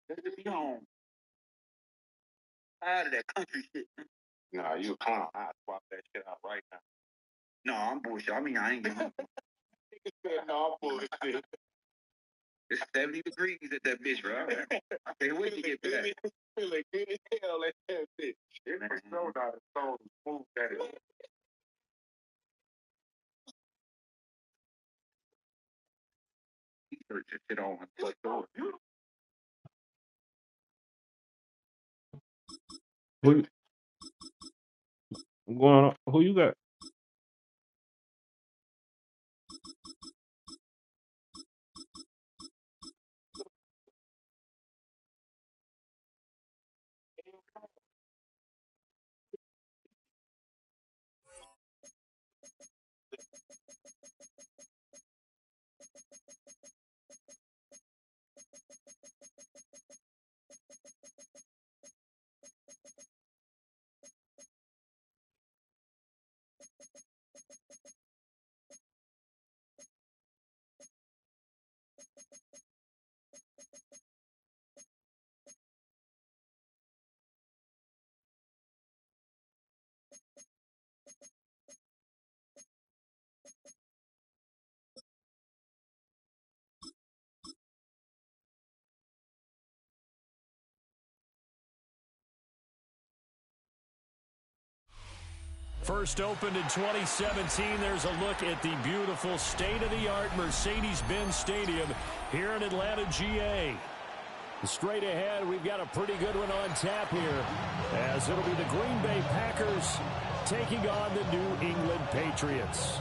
Let me be home. Tired of that country shit. Nah, you a clown. I swap that shit out right now. No, I'm bullshit. I mean, I ain't gonna. No, I'm bullshit. It's 70 degrees at that bitch, bro. I can't wait to get back. Feeling good as hell at that bitch. It's so not so smooth that it is. He searched that shit on my door. Who going on? Who you got? First opened in 2017. There's a look at the beautiful state-of-the-art Mercedes-Benz Stadium here in Atlanta, GA. Straight ahead, we've got a pretty good one on tap here, as it'll be the Green Bay Packers taking on the New England Patriots.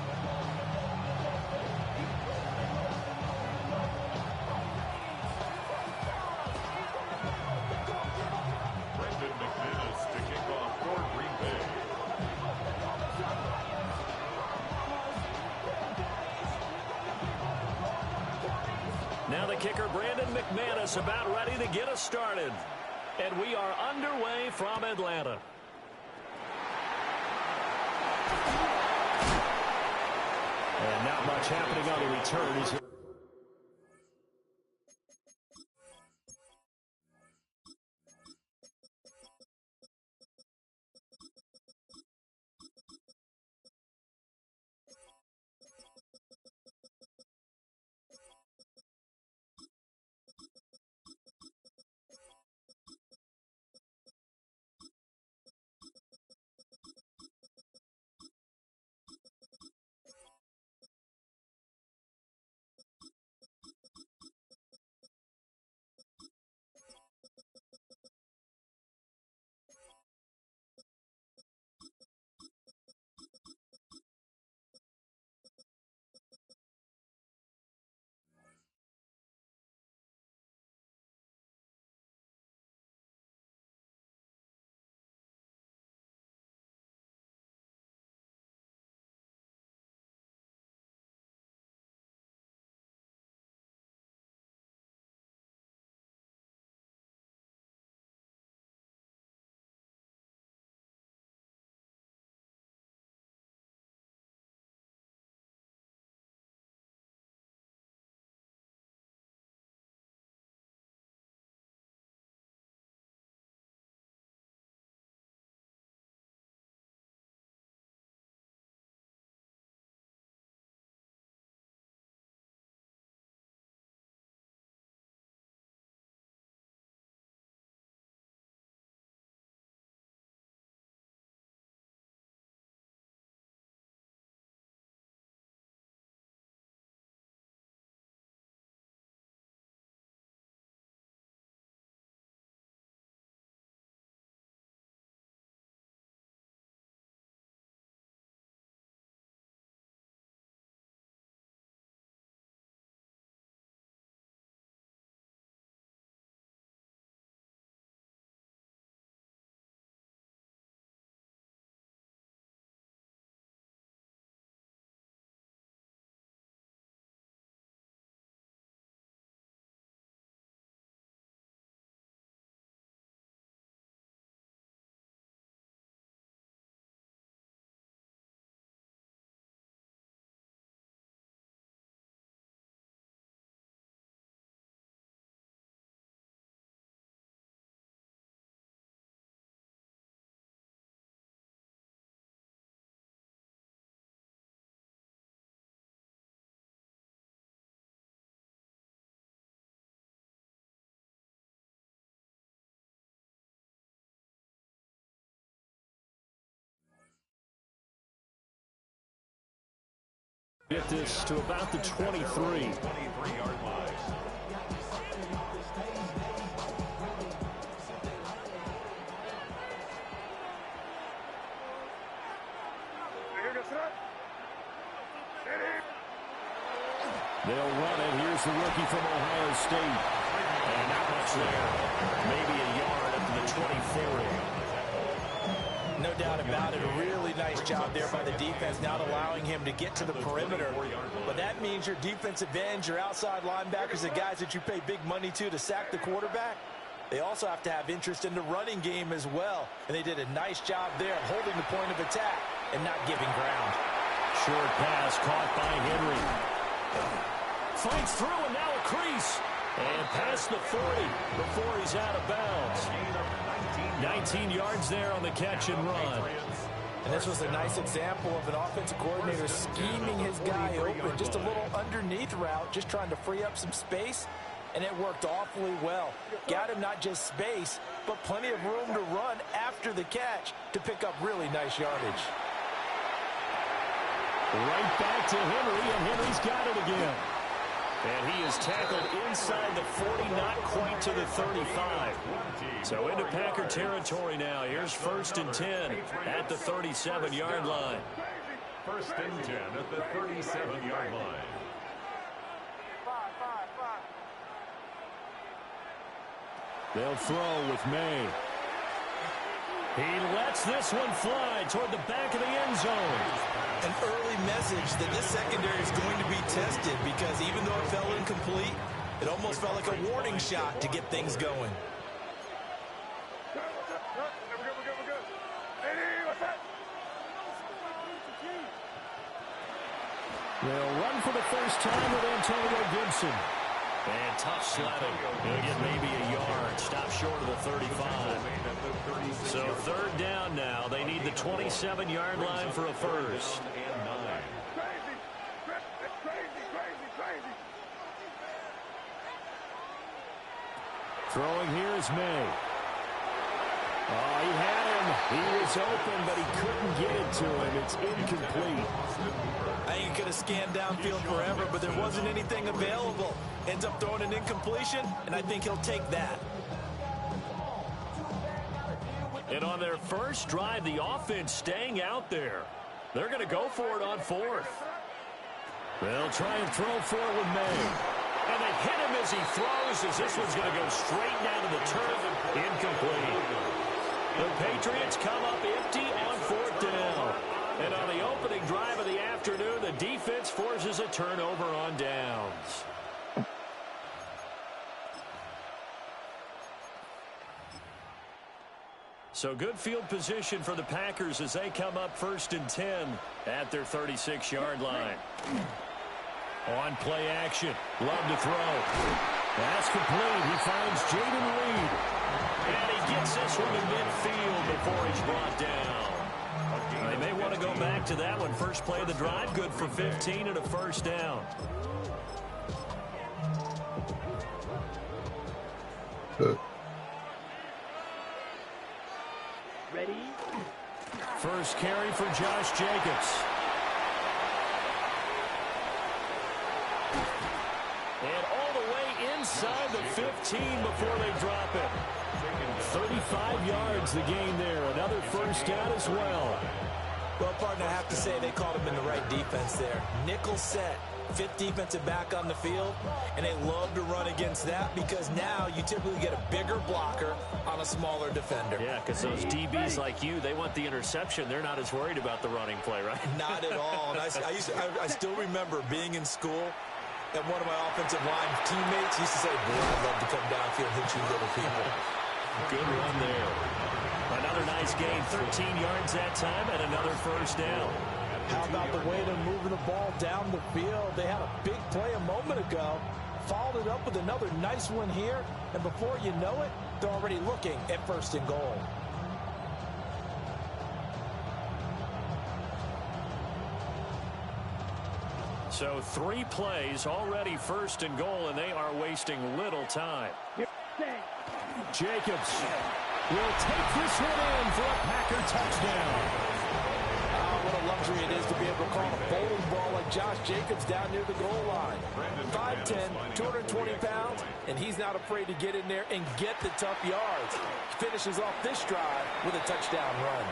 Now the kicker, Brandon McManus, about ready to get us started. And we are underway from Atlanta. And not much happening on the return. Get this to about the 23. 23-yard line. They'll run it. Here's the rookie from Ohio State. And not much there. Maybe a yard up to the 24. No doubt about it. A really nice job there by the defense, not allowing him to get to the perimeter. But that means your defensive ends, your outside linebackers, the guys that you pay big money to sack the quarterback, they also have to have interest in the running game as well. And they did a nice job there of holding the point of attack and not giving ground. Short pass caught by Henry. Fights through and now a crease. And past the 40 before he's out of bounds. 19 yards there on the catch and run. And this was a nice example of an offensive coordinator scheming his guy open. Just a little underneath route, just trying to free up some space. And it worked awfully well. Got him not just space, but plenty of room to run after the catch to pick up really nice yardage. Right back to Henry, and Henry's got it again. And he is tackled inside the 40, not quite to the 35. So into Packer territory now. Here's 1st and 10 at the 37-yard line. 1st and 10 at the 37-yard line. They'll throw with May. He lets this one fly toward the back of the end zone. An early message that this secondary is going to be tested, because even though it fell incomplete, it almost felt like a warning shot to get things going. They'll run for the first time with Antonio Gibson. And tough sledding. He'll get maybe a yard. Stop short of the 35. So 3rd down now. They need the 27-yard line for a first. Throwing here is May. Oh, he had him. He was open, but he couldn't get it to him. It's incomplete. I think he could have scanned downfield forever, but there wasn't anything available. Ends up throwing an incompletion, and I think he'll take that. And on their first drive, the offense staying out there. They're going to go for it on 4th. They'll try and throw for it with May. And they hit him as he throws, as this one's going to go straight down to the turf. Incomplete. The Patriots come up empty on 4th down. And on the opening drive of the afternoon, the defense forces a turnover on downs. So good field position for the Packers as they come up 1st and 10 at their 36-yard line. On play action. Love to throw. That's complete. He finds Jaden Reed. And he gets this one to midfield before he's brought down. They may want to go back to that one. First play of the drive, good for 15 and a first down. Ready? First carry for Josh Jacobs. And all the way inside the 15 before they drop it. 35 yards the gain there. Another first down as well. Well, partner, I have to say they called him in the right defense there. Nickel set. 5th defensive back on the field, and they love to run against that because now you typically get a bigger blocker on a smaller defender. Yeah, because those DBs like you, they want the interception. They're not as worried about the running play, right? Not at all. And I still remember being in school, and one of my offensive line teammates used to say, boy, I'd love to come downfield and hit you little people. Good run there. Another nice gain, 13 yards that time, and another first down. How about the way they're moving the ball down the field? They had a big play a moment ago, followed it up with another nice one here, and before you know it, they're already looking at 1st and goal. So 3 plays, already 1st and goal, and they are wasting little time. Jacobs will take this one in for a Packer touchdown. What a luxury it is to be able to call a bowling ball like Josh Jacobs down near the goal line. 5'10", 220 pounds, and he's not afraid to get in there and get the tough yards. Finishes off this drive with a touchdown run.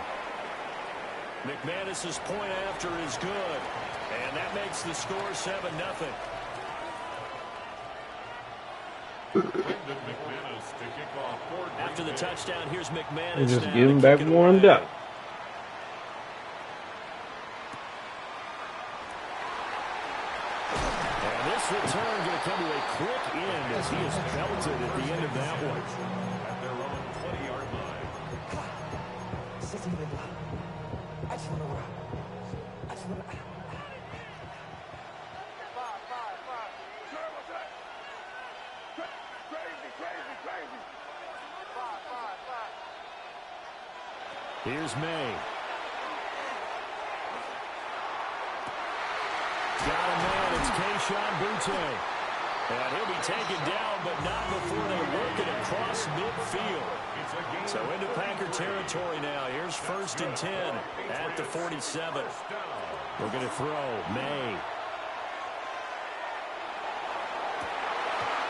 McManus's point after is good, and that makes the score 7-0. After the touchdown, here's McManus. They just get him back warmed up. And this return going to come to a quick end as he is belted at the end of that one. At their own 20-yard line. Here's May. Got a man. It's Kayshon Boutte. And he'll be taken down, but not before they work it across midfield. So into Packer territory now. Here's 1st and 10 at the 47. We're going to throw May.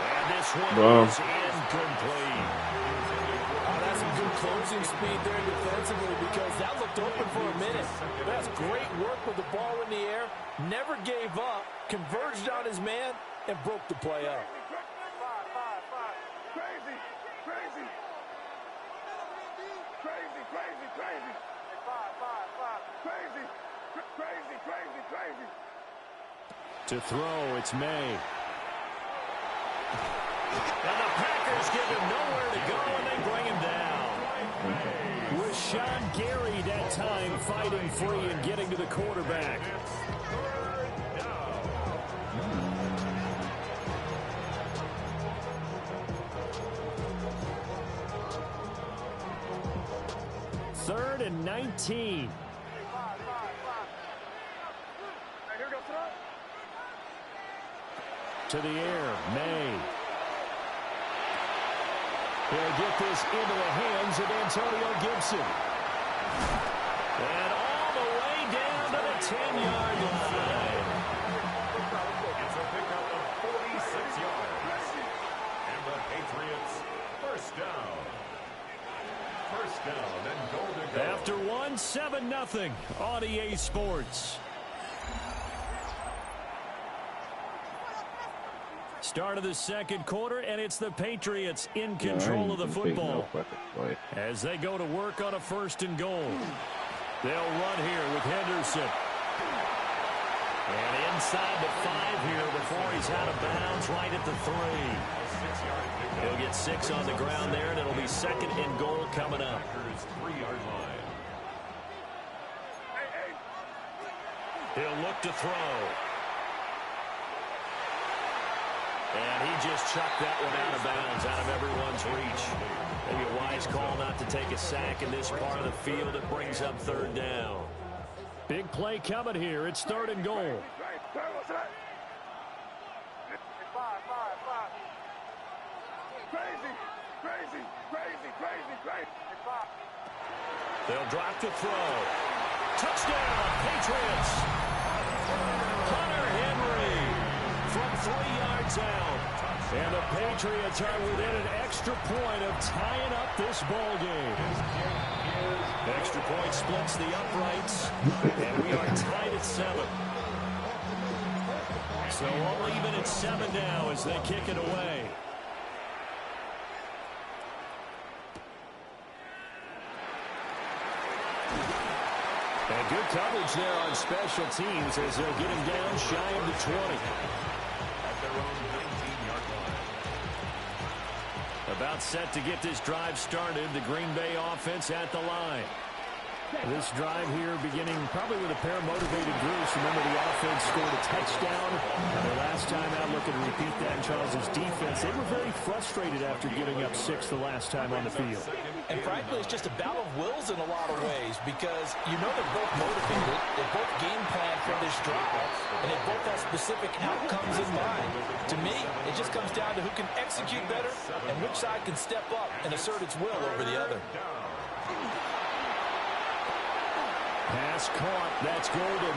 And this one is incomplete. That's some good closing speed there defensively because that looked open for a minute. That's great work with the ball in the air. Never gave up, converged on his man, and broke the play up. To throw, it's May. And the Packers give him nowhere to go, and they bring him down. With Sean Gary that time fighting free and getting to the quarterback. Third and 19. To the air, May. He'll get this into the hands of Antonio Gibson. And all the way down to the 10-yard line. It's a pickup of 46 yards. And the Patriots, first down. First down and goal to go. After 7-0 on EA Sports. Start of the second quarter, and it's the Patriots in control of the football as they go to work on a 1st and goal. They'll run here with Henderson. And inside the 5 here before he's out of bounds right at the 3. He'll get 6 on the ground there, and it'll be 2nd and goal coming up. 3-yard line. He'll look to throw. And he just chucked that one out of bounds, out of everyone's reach. Maybe a wise call not to take a sack in this part of the field. It brings up 3rd down. Big play coming here. It's 3rd and goal. They'll drop to throw. Touchdown, Patriots. Hunter Henry from 3 yards out. And the Patriots are within an extra point of tying up this ball game. Extra point splits the uprights, and we are tied at 7. So all even at 7 now as they kick it away. And good coverage there on special teams as they'll get him down shy of the 20. At their own 19-yard line. About set to get this drive started. The Green Bay offense at the line. This drive here beginning probably with a pair of motivated groups. Remember, the offense scored a touchdown. Their last time out, looking to repeat that in Charles' defense. They were very frustrated after giving up 6 the last time on the field. And frankly, it's just a battle of wills in a lot of ways because you know they're both motivated. They both game plan for this drive, and they both have specific outcomes in mind. To me, it just comes down to who can execute better and which side can step up and assert its will over the other. Pass caught. That's Golden.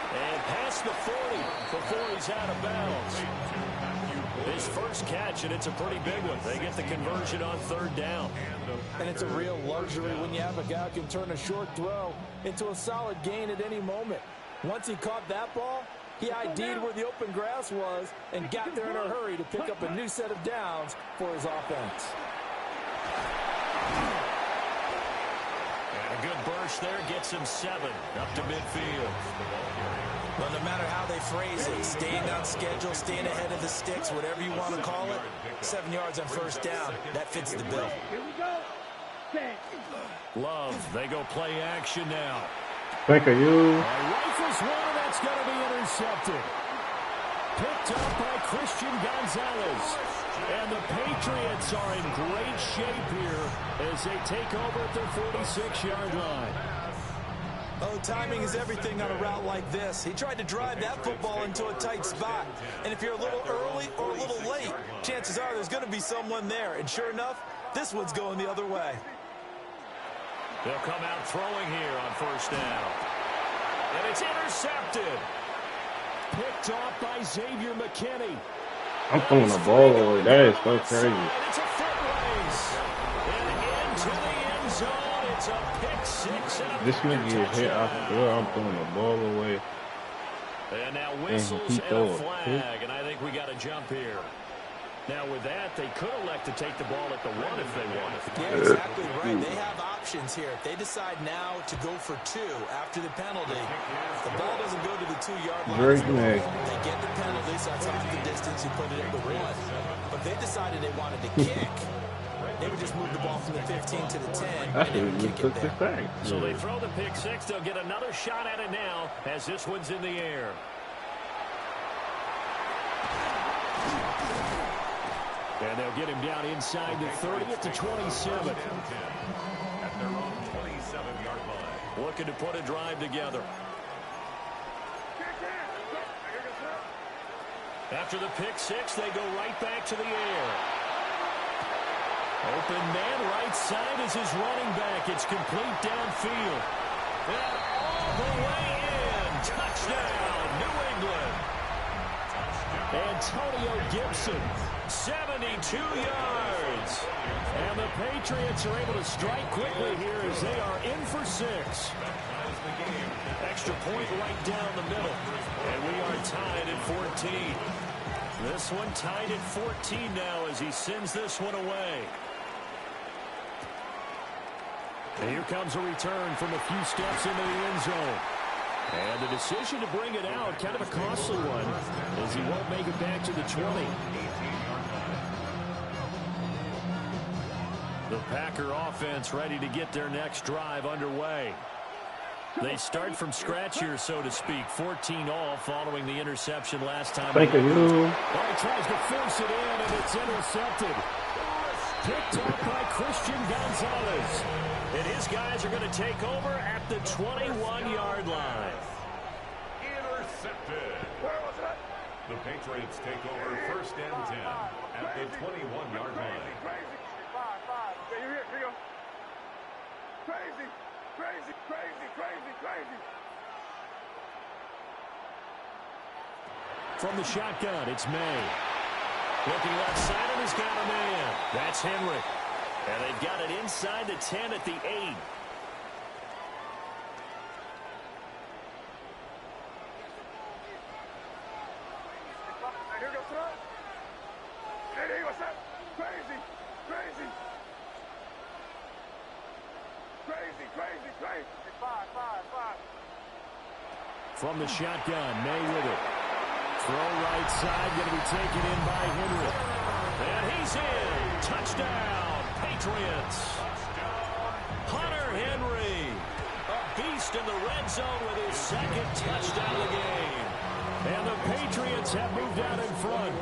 And past the 40 before he's out of bounds. His first catch, and it's a pretty big one. They get the conversion on third down. And it's a real luxury when you have a guy who can turn a short throw into a solid gain at any moment. Once he caught that ball, he ID'd where the open grass was and got there in a hurry to pick up a new set of downs for his offense. And a good burst there gets him 7 up to midfield. Well, no matter how they phrase it, staying on schedule, staying ahead of the sticks, whatever you want to call it, 7 yards on first down, that fits the bill. Love, they go play action now. Thank you. Rifles one, that's going to be intercepted. Picked up by Christian Gonzalez. And the Patriots are in great shape here as they take over at their 46-yard line. Oh, timing is everything on a route like this. He tried to drive that football into a tight spot. And if you're a little early or a little late, chances are there's going to be someone there. And sure enough, this one's going the other way. They'll come out throwing here on first down. And it's intercepted. Picked off by Xavier McKinney. I'm throwing the ball away. That is so crazy. It's a foot race. And into the end zone. It's a pick six. And This nigga is hit off the door. I'm throwing the ball away. And now whistles and a flag. And I think we got a jump here. Now, with that, they could elect to take the ball at the 1 if they wanted. Yeah, exactly right. They have options here. If they decide now to go for 2 after the penalty, the ball doesn't go to the 2-yard line. They get the penalty, so that's off the distance. You put it at the 1. But if they decided they wanted to kick, they would just move the ball from the 15 to the 10 and they would kick it there. So they throw the pick 6. They'll get another shot at it now as this one's in the air. And they'll get him down inside the 30 at the 27. At their own 27-yard line. Looking to put a drive together. After the pick 6, they go right back to the air. Open man right side is his running back. It's complete downfield. And all the way in. Touchdown, New England. Antonio Gibson, 72 yards. And the Patriots are able to strike quickly here as they are in for 6. Extra point right down the middle. And we are tied at 14. This one tied at 14 now as he sends this one away. And here comes a return from a few steps into the end zone. And the decision to bring it out, kind of a costly one, as he won't make it back to the 20. The Packer offense ready to get their next drive underway. They start from scratch here, so to speak. 14-all following the interception last time. Thank you. He tries to force it in, and it's intercepted. Picked up by Christian Gonzalez. And his guys are going to take over at the 21-yard line. Intercepted. The Patriots take over first and 10 at the 21-yard line. Crazy. From the shotgun, it's May. Looking left side, and he's got a man. That's Henry. And they've got it inside the 10 at the 8. From the shotgun, May with it. Throw right side, going to be taken in by Henry. And he's in. Touchdown, Patriots. Hunter Henry, a beast in the red zone with his second touchdown of the game. And the Patriots have moved out in front.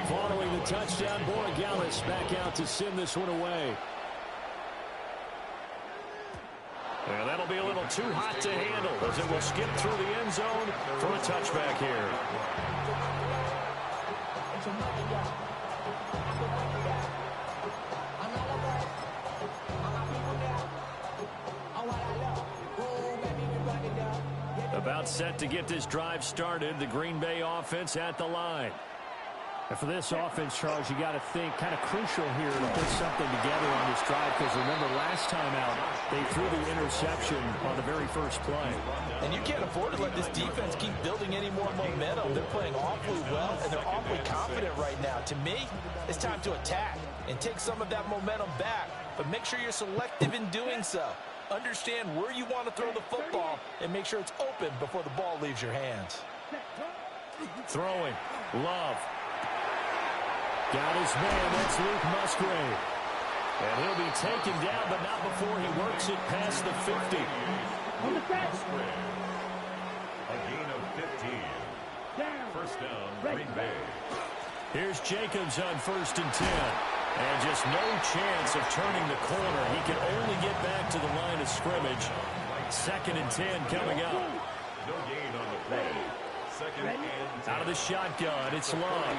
Following the touchdown, Borregales back out to send this one away. And that'll be a little too hot to handle as it will skip through the end zone for a touchback here. About set to get this drive started. The Green Bay offense at the line. And for this offense, Charles, you got to think kind of crucial here to put something together on this drive, because remember last time out they threw the interception on the very first play. And you can't afford to let this defense keep building any more momentum. They're playing awfully well, and they're awfully confident right now. To me, it's time to attack and take some of that momentum back, but make sure you're selective in doing so. Understand where you want to throw the football and make sure it's open before the ball leaves your hands. Throwing. Love. Got his man. That's Luke Musgrave. And he'll be taken down, but not before he works it past the 50. On the Musgrave. A gain of 15. First down, Green Bay. Here's Jacobs on 1st and 10. And just no chance of turning the corner. He can only get back to the line of scrimmage. 2nd and 10 coming up. No gain on the play. 2nd and 10. Out of the shotgun, it's Love.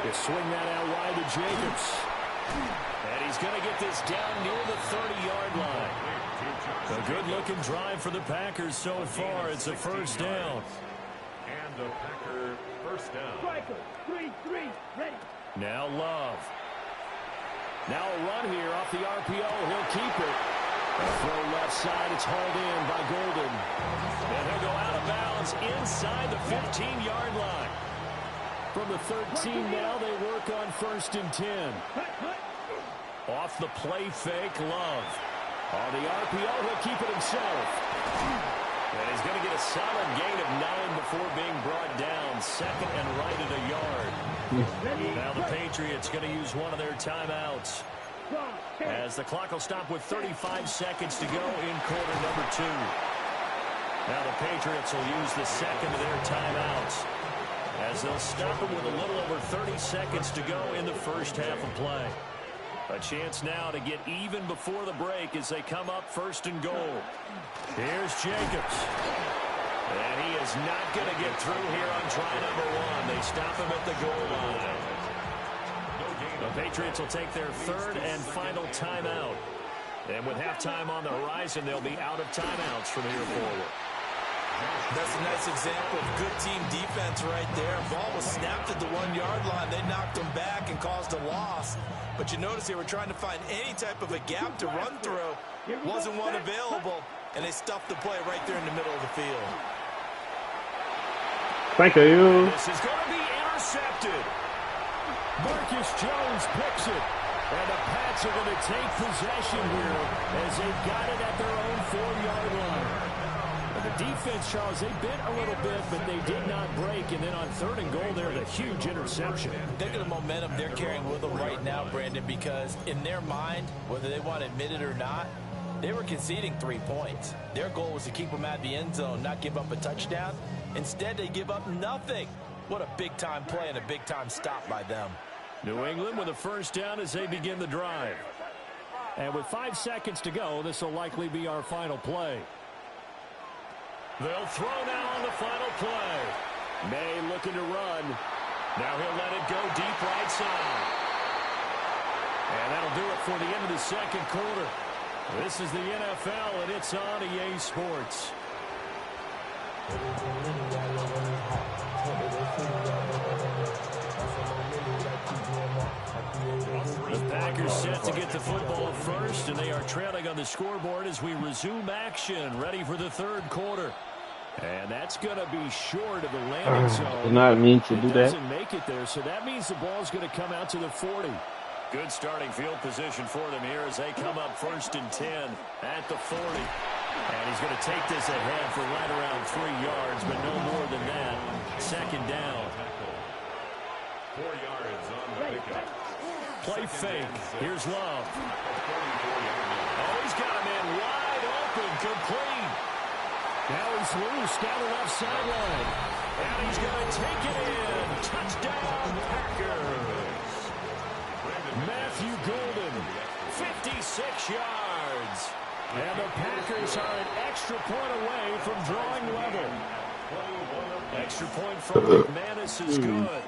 He'll swing that out wide to Jacobs. And he's going to get this down near the 30-yard line. A good-looking drive for the Packers so far. It's a first down. And the Packer first down. 3-3, ready. Now Love. Now a run here off the RPO. He'll keep it. A throw left side. It's hauled in by Golden. And he'll go out of bounds inside the 15-yard line. From the 13 now, they work on 1st and 10. Off the play fake, Love. On the RPO, he'll keep it himself. And he's going to get a solid gain of 9 before being brought down. 2nd and right at a yard. Now the Patriots going to use one of their timeouts, as the clock will stop with 35 seconds to go in quarter number 2. Now the Patriots will use the 2nd of their timeouts, as they'll stop them with a little over 30 seconds to go in the first half of play. A chance now to get even before the break as they come up 1st and goal. Here's Jacobs. And he is not going to get through here on try number 1. They stop him at the goal line. The Patriots will take their 3rd and final timeout. And with halftime on the horizon, they'll be out of timeouts from here forward. That's a nice example of good team defense right there. Ball was snapped at the 1-yard line. They knocked them back and caused a loss. But you notice they were trying to find any type of a gap to run through. Wasn't one available, and they stuffed the play right there in the middle of the field. Thank you. This is going to be intercepted. Marcus Jones picks it. And the Pats are going to take possession here as they've got it at their own 4-yard line. The defense, Charles, they bit a little bit, but they did not break. And then on 3rd and goal, there's a huge interception. Think of the momentum they're carrying with them right now, Brandon, because in their mind, whether they want to admit it or not, they were conceding 3 points. Their goal was to keep them at the end zone, not give up a touchdown. Instead, they give up nothing. What a big-time play and a big-time stop by them. New England with a first down as they begin the drive. And with 5 seconds to go, this will likely be our final play. They'll throw now on the final play. May looking to run. Now he'll let it go deep right side. And that'll do it for the end of the 2nd quarter. This is the NFL, and it's on EA Sports. The Packers set to get the football first, and they are trailing on the scoreboard as we resume action, ready for the 3rd quarter. And that's going to be short of the landing zone. Did not mean to do that. Doesn't make it there, so that means the ball's going to come out to the 40. Good starting field position for them here as they come up 1st and 10 at the 40. And he's going to take this ahead for right around 3 yards, but no more than that. 2nd down. 4 yards on the pickup. Play fake. Here's Love. Oh, he's got a man wide open, complete. Now he's loose down the left sideline. And he's going to take it in. Touchdown, Packers. Matthew Golden, 56 yards. And the Packers are an extra point away from drawing level. Extra point from McManus is good.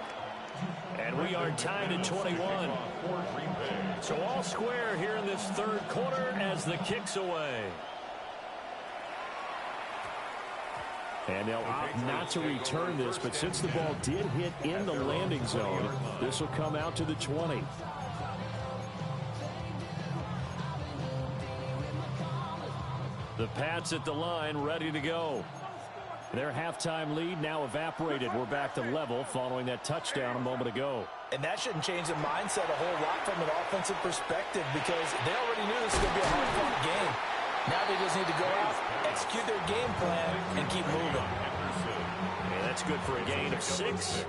And we are tied at 21. So all square here in this 3rd quarter as the kick's away. And they'll opt not to return this, but since the ball did hit in the landing zone, this will come out to the 20. The Pats at the line, ready to go. Their halftime lead now evaporated. We're back to level following that touchdown a moment ago. And that shouldn't change the mindset a whole lot from an offensive perspective because they already knew this was going to be a hard-fought game. Now they just need to go out, execute their game plan, and keep moving. And that's good for a gain of 6.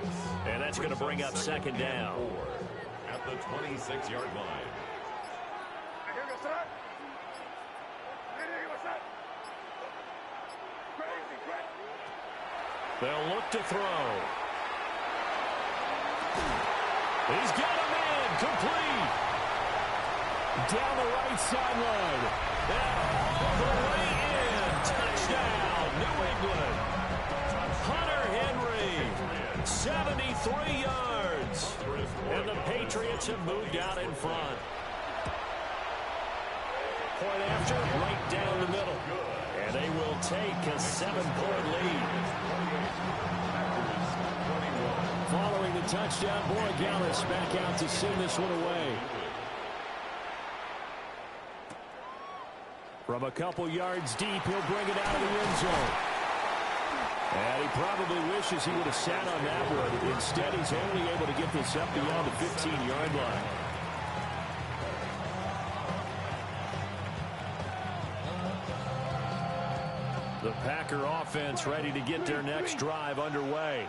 And that's going to bring up second down. At the 26-yard line. They'll look to throw. He's got him in, complete. Down the right sideline. And all the way in. Touchdown, New England. Hunter Henry, 73 yards. And the Patriots have moved out in front. Point after, right down the middle. And they will take a 7-point lead. Following the touchdown, Boy Gallis back out to send this one away. From a couple yards deep, he'll bring it out of the end zone. And he probably wishes he would have sat on that one. Instead, he's only able to get this up beyond the 15-yard line. The Packer offense ready to get their next drive underway.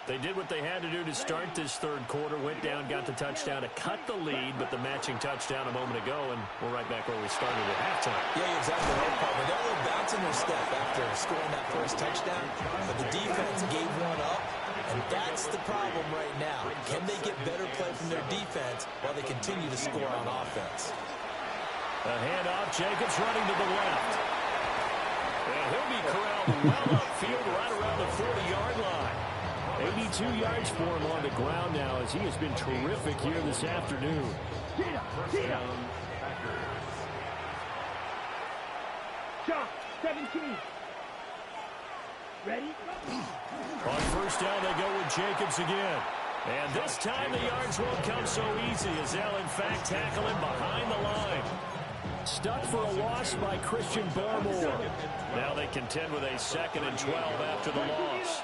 They did what they had to do to start this third quarter. Went down, got the touchdown to cut the lead, but the matching touchdown a moment ago, and we're right back where we started at halftime. Yeah, you're exactly right, Parker. They're a little bounce in their step after scoring that first touchdown, but the defense gave one up, and that's the problem right now. Can they get better play from their defense while they continue to score on offense? A handoff, Jacobs running to the left. And he'll be corralled well upfield right around the 40-yard line. 82 yards for him on the ground now as he has been terrific here this afternoon. First down, Packers. Shot, 17. Ready? On first down, they go with Jacobs again. And this time the yards won't come so easy as they'll, in fact, tackle him behind the line. Stuck for a loss by Christian Barmore. Now they contend with a 2nd and 12 after the loss.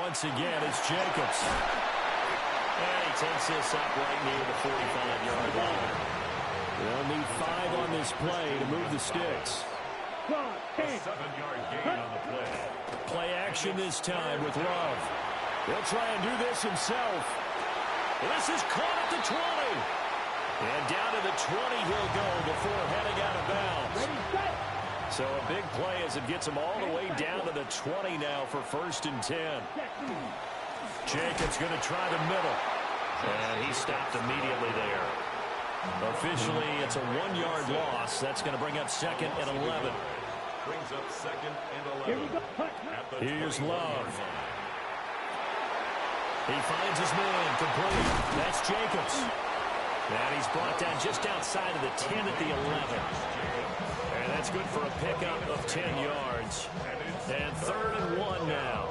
Once again, it's Jacobs. And he takes this up right near the 45-yard line. They'll need 5 on this play to move the sticks. A 7-yard gain on the play. Play action this time with Love. He'll try and do this himself. This is caught at the 20. And down to the 20 he'll go before heading out of bounds. So a big play as it gets him all the way down to the 20 now for 1st and 10. Jacobs going to try the middle. And he stopped immediately there. Officially, it's a 1-yard loss. That's going to bring up 2nd and 11. Brings up 2nd and 11. Here's Love. He finds his man complete. That's Jacobs. And he's brought down just outside of the 10 at the 11. And that's good for a pickup of 10 yards. And 3rd and 1 now.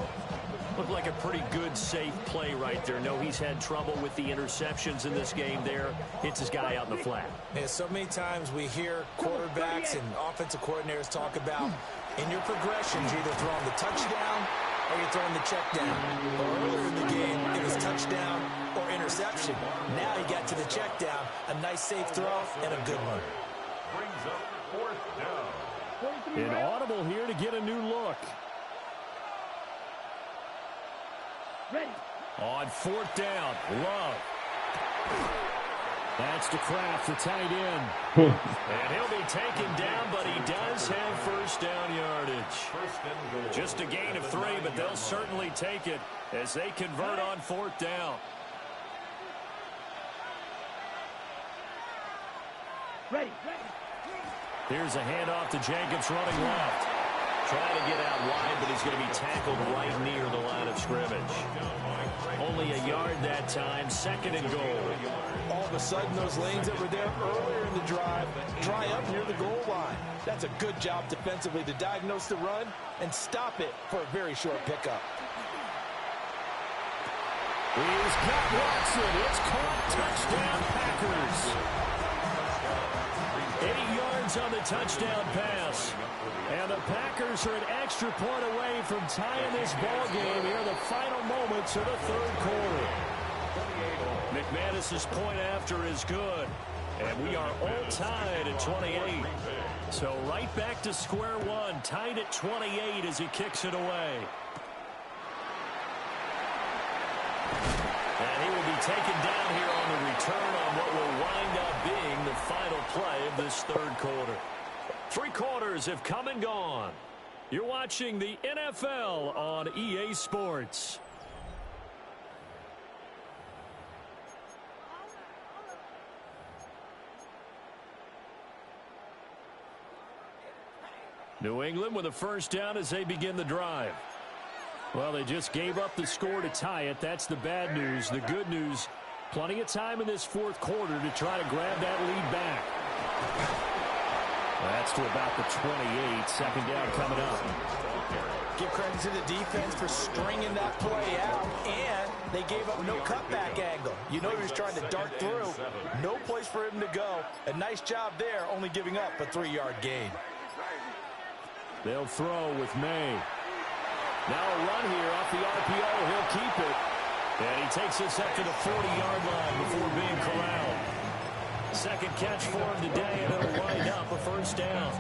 Looked like a pretty good, safe play right there. No, he's had trouble with the interceptions in this game there. Hits his guy out in the flat. Yeah, so many times we hear quarterbacks and offensive coordinators talk about in your progressions, you're either throwing the touchdown or you're throwing the check down. But earlier in the game, it was touchdown or interception. Now he got to the check down. A nice safe throw and a good one. Brings up 4th down. An audible here to get a new look. Ready. On 4th down, Love. That's to Kraft, the tight end. And he'll be taken down, but he does have 1st down yardage. 1st and goal. Just a gain of 3, but they'll certainly take it as they convert on 4th down. Ready. Here's a handoff to Jacobs running left. Trying to get out wide, but he's going to be tackled right near the line of scrimmage. Only a yard that time, 2nd and goal. All of a sudden, those lanes that were there earlier in the drive dry up near the goal line. That's a good job defensively to diagnose the run and stop it for a very short pickup. He's got Watson. It's caught. Touchdown, Packers. 8 yards on the touchdown pass. And the Packers are an extra point away from tying this ball game here in the final moments of the 3rd quarter. McManus's point after is good. And we are all tied at 28. So right back to square one, tied at 28 as he kicks it away. And he will be taken down here on the return on what will wind up being the final play of this 3rd quarter. 3 quarters have come and gone. You're watching the NFL on EA Sports. New England with a first down as they begin the drive. Well, they just gave up the score to tie it. That's the bad news. The good news, plenty of time in this 4th quarter to try to grab that lead back. That's to about the 28. 2nd down coming up. Give credit to the defense for stringing that play out, and they gave up no cutback angle. You know he was trying to dart through. No place for him to go. A nice job there, only giving up a 3-yard gain. They'll throw with May. Now a run here off the RPO. He'll keep it. And he takes us up to the 40-yard line before being corralled. 2nd catch for him today, and it'll wind up a first down.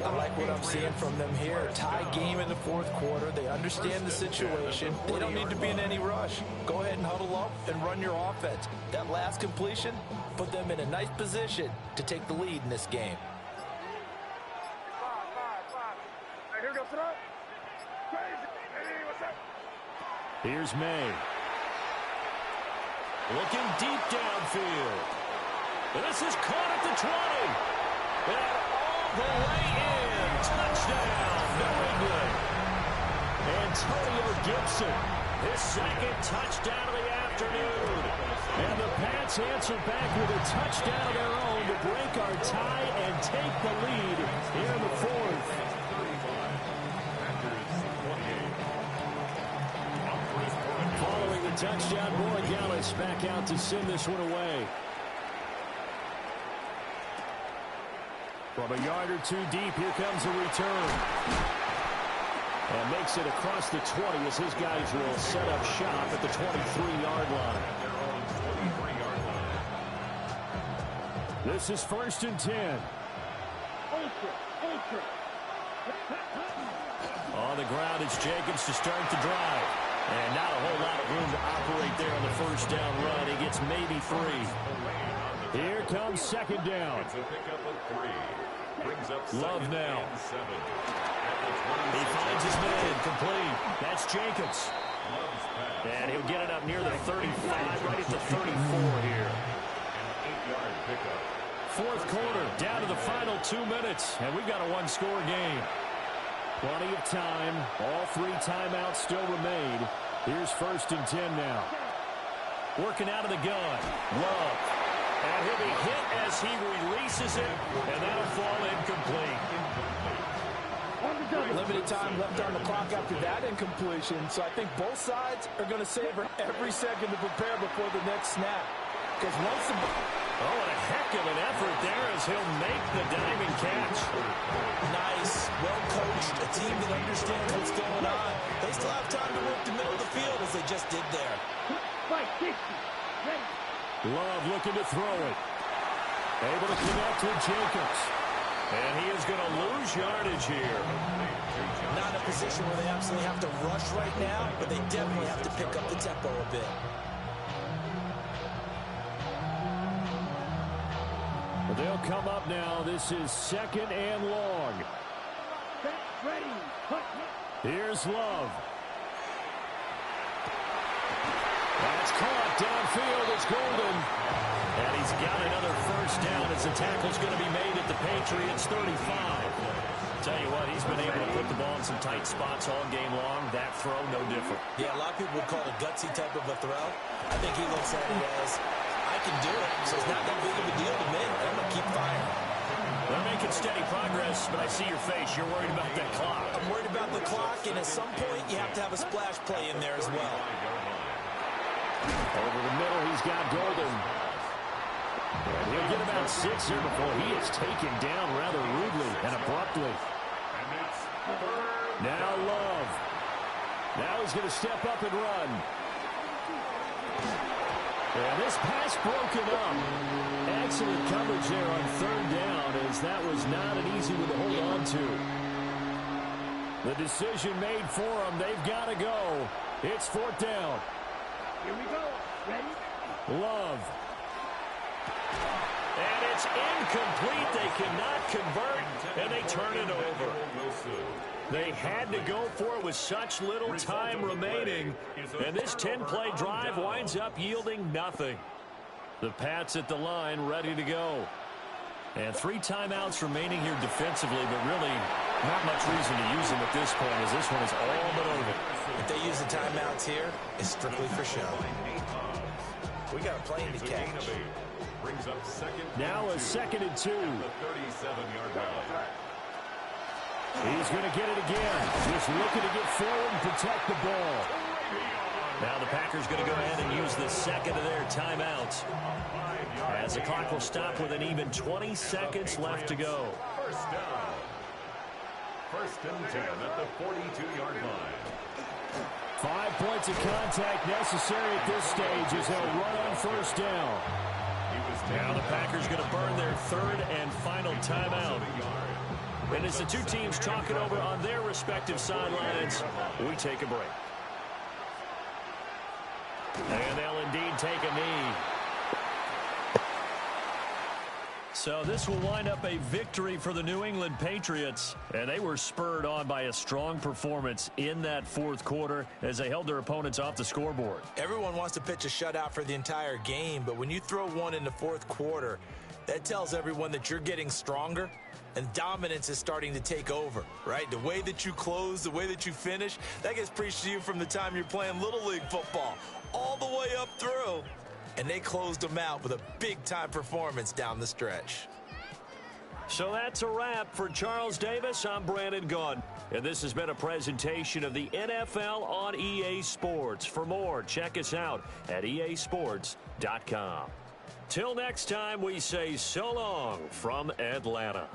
I like what I'm seeing from them here. Tie game in the 4th quarter. They understand the situation. They don't need to be in any rush. Go ahead and huddle up and run your offense. That last completion put them in a nice position to take the lead in this game. Here's May. Looking deep downfield. This is caught at the 20. And all the way in. Touchdown, New England. Antonio Gibson, his 2nd touchdown of the afternoon. And the Pats answer back with a touchdown of their own to break our tie and take the lead here in the 4th. Following the touchdown, Borregales back out to send this one away. From a yard or 2 deep, here comes a return. And makes it across the 20 as his guys will set up shop at the 23-yard line. This is 1st and 10. On the ground, it's Jacobs to start the drive. And not a whole lot of room to operate there on the first down run. He gets maybe 3. Here comes 2nd down. Love now. He finds his man complete. That's Jacobs. And he'll get it up near the 35, right at the 34 here. 4th quarter, down to the final 2 minutes. And we've got a 1-score game. Plenty of time. All 3 timeouts still remain. Here's 1st and 10 now. Working out of the gun. Love. And he'll be hit as he releases it. And that'll fall incomplete. Limited time left on the clock after that incompletion. So I think both sides are going to savor every second to prepare before the next snap. Because once the... Oh, and a heck of an effort there as he'll make the diving catch. Nice, well coached, a team that understands what's going on. They still have time to work the middle of the field as they just did there. Love looking to throw it. Able to connect with Jacobs. And he is going to lose yardage here. Not in a position where they absolutely have to rush right now, but they definitely have to pick up the tempo a bit. They'll come up now. This is 2nd and long. Here's Love. That's caught downfield. It's Golden. And he's got another first down as the tackle's going to be made at the Patriots 35. Tell you what, he's been able to put the ball in some tight spots all game long. That throw, no different. Yeah, a lot of people would call it a gutsy type of a throw. I think he looks at it as, I can do it, so it's not that big of a deal to me. I'm going to keep firing. They're making steady progress, but I see your face. You're worried about that clock. I'm worried about the clock, and at some point, you have to have a splash play in there as well. Over the middle, he's got Golden. And he'll get about 6 here before he is taken down rather rudely and abruptly. Now Love. Now he's going to step up and run. And this pass broken up. Excellent coverage there on 3rd down, as that was not an easy one to hold on to. The decision made for them. They've got to go. It's 4th down. Here we go. Ready? Love. And it's incomplete. They cannot convert, and they turn it over. They had to go for it with such little time remaining, and this 10-play drive winds up yielding nothing. The Pats at the line ready to go. And 3 timeouts remaining here defensively, but really not much reason to use them at this point, as this one is all but over. If they use the timeouts here, it's strictly for show. We got a plane to catch. Now a 2nd and 2. He's going to get it again. Just looking to get forward and protect the ball. Now the Packers going to go ahead and use the 2nd of their timeouts, as the clock will stop with an even 20 seconds left to go. First down. 1st and 10 at the 42-yard line. 5 points of contact necessary at this stage as they'll run on 1st down. Now the Packers going to burn their 3rd and final timeout. And as the two teams talk it over on their respective sidelines, we take a break. And they'll indeed take a knee. So this will wind up a victory for the New England Patriots. And they were spurred on by a strong performance in that 4th quarter as they held their opponents off the scoreboard. Everyone wants to pitch a shutout for the entire game, but when you throw one in the 4th quarter, that tells everyone that you're getting stronger and dominance is starting to take over, right? The way that you close, the way that you finish, that gets preached to you from the time you're playing Little League football all the way up through. And they closed them out with a big-time performance down the stretch. So that's a wrap for Charles Davis. I'm Brandon Gaudin, and this has been a presentation of the NFL on EA Sports. For more, check us out at easports.com. Till next time, we say so long from Atlanta.